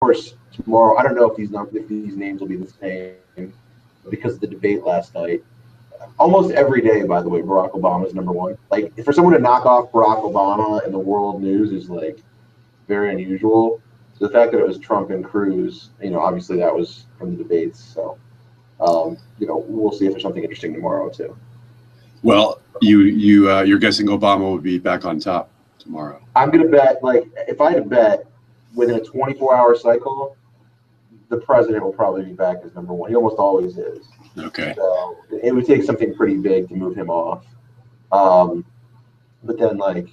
course, tomorrow, I don't know if these names will be the same because of the debate last night. Almost every day, by the way, Barack Obama is number one. Like, for someone to knock off Barack Obama in the world news is like very unusual. So the fact that it was Trump and Cruz, obviously that was from the debates. So, we'll see if there's something interesting tomorrow too. Well, you're guessing Obama will be back on top tomorrow. I'm gonna bet, like, if I had to bet within a 24-hour cycle, the president will probably be back as number one. He almost always is. Okay. So it would take something pretty big to move him off. But then, like,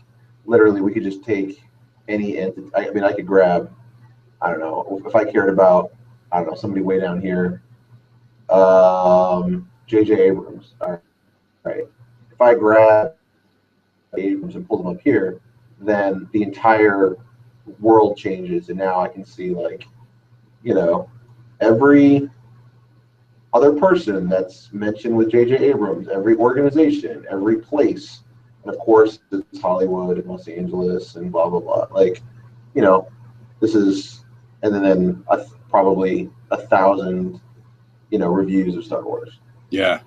literally, we could just take any entity. I mean, I could grab, I don't know, if I cared about, I don't know, somebody way down here, J.J. Abrams. All right. If I grab Abrams and pull them up here, then the entire world changes, and now I can see, like, every other person that's mentioned with J.J. Abrams, every organization, every place, and of course it's Hollywood and Los Angeles and blah blah blah. Like, this is, and then probably 1,000, reviews of Star Wars. Yeah.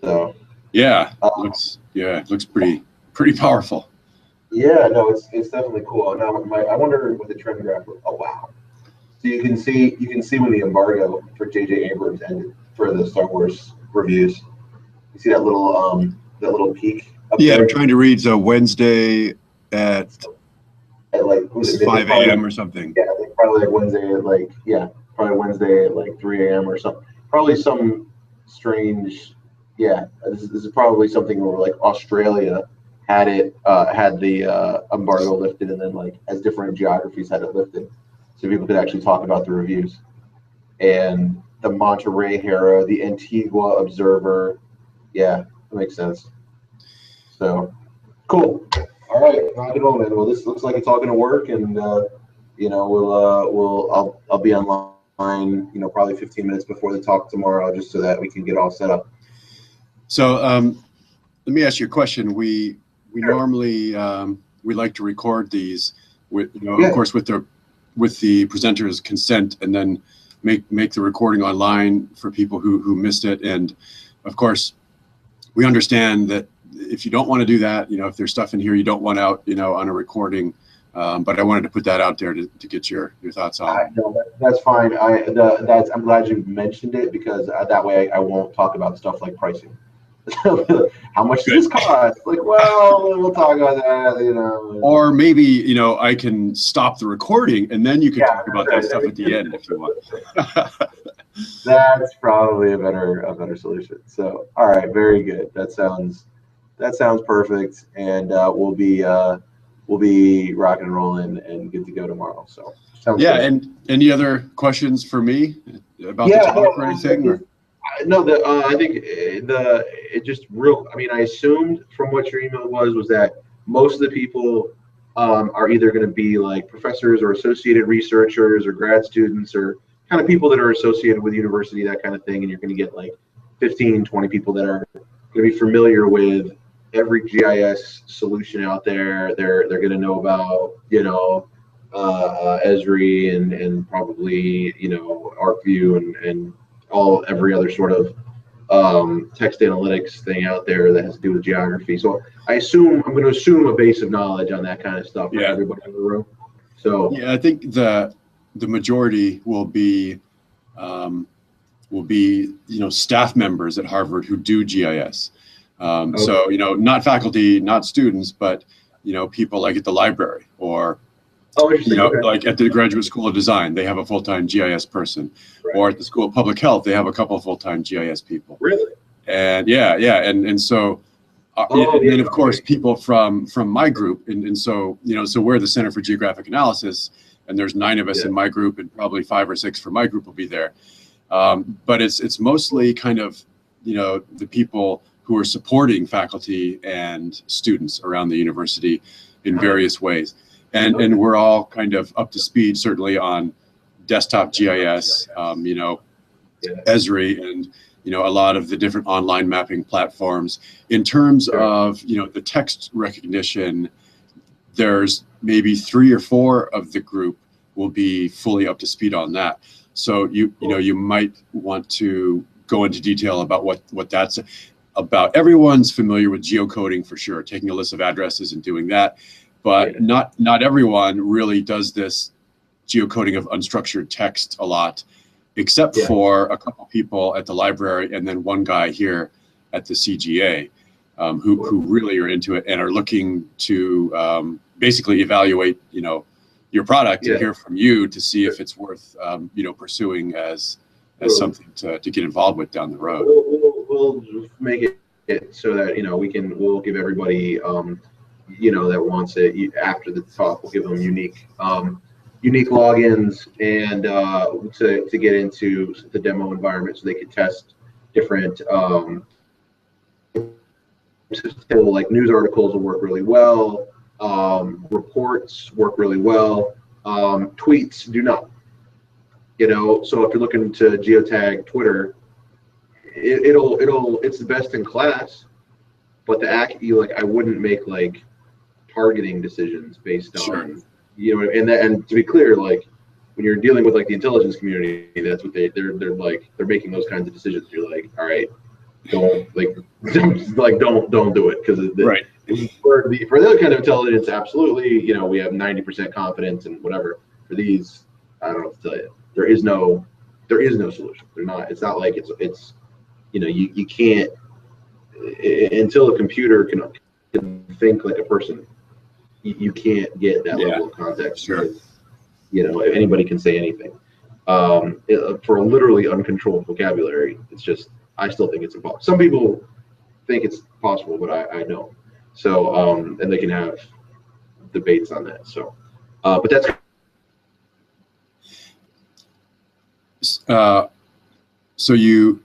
So yeah, it looks pretty powerful. Yeah, no, it's definitely cool. Now, I wonder with the trend graph. Oh wow! So you can see when the embargo for J.J. Abrams ended for the Star Wars reviews. You see that little peak up Yeah, there? I'm trying to read. So Wednesday at like 5 a.m. or something. Yeah, probably Wednesday at Wednesday at like 3 a.m. or something. Probably some strange. Yeah, this is probably something where, like, Australia had the embargo lifted, and then, like, as different geographies had it lifted, so people could actually talk about the reviews. And the Monterey Herald, the Antigua Observer, yeah, that makes sense. So cool. All right, rock and roll, man. Well, this looks like it's all going to work, and I'll be online, probably 15 minutes before the talk tomorrow, just so that we can get all set up. So let me ask you a question. We normally we like to record these with, of course, with the presenter's consent, and then make the recording online for people who missed it. And of course, we understand that if you don't want to do that, if there's stuff in here you don't want out, on a recording. But I wanted to put that out there to get your thoughts on. No, that's fine. I'm glad you mentioned it, because that way I won't talk about stuff like pricing. How much does this cost? Like, well, we'll talk about that, Or maybe, I can stop the recording and then you can talk about that stuff at the end if you want. That's probably a better solution. So, all right, very good. That sounds perfect, and we'll be rocking and rolling and good to go tomorrow. So, sounds good. And any other questions for me about the talk or anything? No, I think it just real. I mean, I assumed from what your email was that most of the people are either going to be like professors or associated researchers or grad students or kind of people that are associated with the university, that kind of thing. And you're going to get like 15, 20 people that are going to be familiar with every GIS solution out there. They're going to know about, Esri and probably, ArcView and every other sort of text analytics thing out there that has to do with geography. So I'm going to assume a base of knowledge on that kind of stuff for everybody in the room. So I think the majority will be staff members at Harvard who do GIS. Okay. So not faculty, not students, but people like at the library or like at the Graduate School of Design, they have a full-time GIS person, right. Or at the School of Public Health, they have a couple of full-time GIS people. Really? And and so, and of course, people from my group, and so so we're the Center for Geographic Analysis, and there's 9 of us in my group, and probably 5 or 6 from my group will be there. But it's mostly kind of the people who are supporting faculty and students around the university in various ways. And we're all kind of up to speed, certainly on desktop GIS, Esri, and a lot of the different online mapping platforms. In terms of the text recognition, there's maybe 3 or 4 of the group will be fully up to speed on that. So you know, you might want to go into detail about what that's about. Everyone's familiar with geocoding for sure, taking a list of addresses and doing that, but not everyone really does this geocoding of unstructured text a lot, except for a couple people at the library and then one guy here at the CGA, who really are into it and are looking to basically evaluate, you know, your product and hear from you to see if it's worth, you know, pursuing as something to get involved with down the road. We'll make it so that, you know, we'll give everybody, you know, that wants it after the talk, we'll give them unique logins and to get into the demo environment so they can test different like news articles will work really well, reports work really well, tweets do not. You know, so if you're looking to geotag Twitter, it's the best in class, but I wouldn't make like targeting decisions based on, you know, and to be clear, like when you're dealing with like the intelligence community, that's what they're making those kinds of decisions. You're like, all right, don't do it, because for the other kind of intelligence, absolutely, you know, we have 90% confidence and whatever. For these, I don't know what to tell you. There is no solution. It's not like it's you know, you can't until a computer can think like a person. You can't get that level of context. Because, you know, anybody can say anything. For a literally uncontrolled vocabulary, it's just, I still think it's impossible. Some people think it's possible, but I don't. So, and they can have debates on that. So, but that's. So you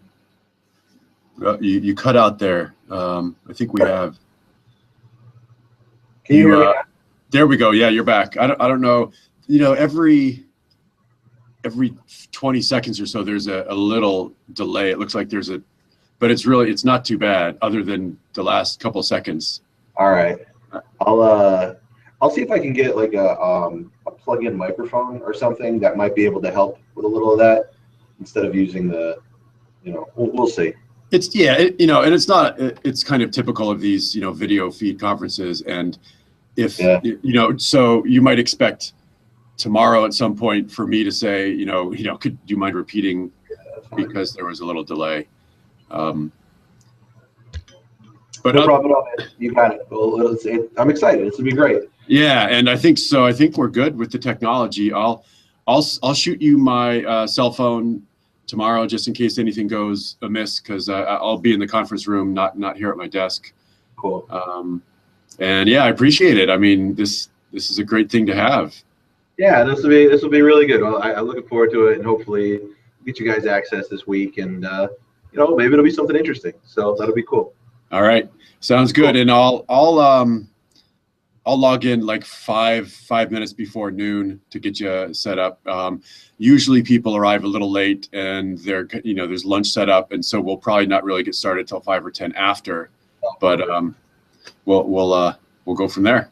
cut out there. I think we have. Can you hear me? There we go. Yeah, you're back. I don't know. You know, every 20 seconds or so, there's a little delay. It looks like but it's not too bad, other than the last couple of seconds. All right. I'll see if I can get like a plug-in microphone or something that might be able to help with a little of that instead of using the, you know, we'll see. It's you know, and it's kind of typical of these, you know, video feed conferences. And if, you know, so you might expect tomorrow at some point for me to say, you know, do you mind repeating, because there was a little delay. But no problem at all, man. You got it. Well, I'm excited. This will be great. Yeah, and I think so. I think we're good with the technology. I'll shoot you my cell phone tomorrow, just in case anything goes amiss, because I'll be in the conference room, not here at my desk. Cool. And yeah, I appreciate it. I mean, this is a great thing to have. Yeah, this will be really good. Well, I'm looking forward to it, and hopefully get you guys access this week, and you know, maybe it'll be something interesting. So that'll be cool. All right, sounds good. Cool. And I'll log in like five minutes before noon to get you set up. Usually people arrive a little late, and there's lunch set up, and so we'll probably not really get started till 5 or 10 after. But we'll go from there.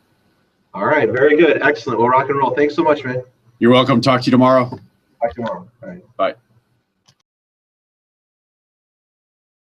All right, very good, excellent. We'll rock and roll. Thanks so much, man. You're welcome. Talk to you tomorrow. Talk tomorrow. All right. Bye.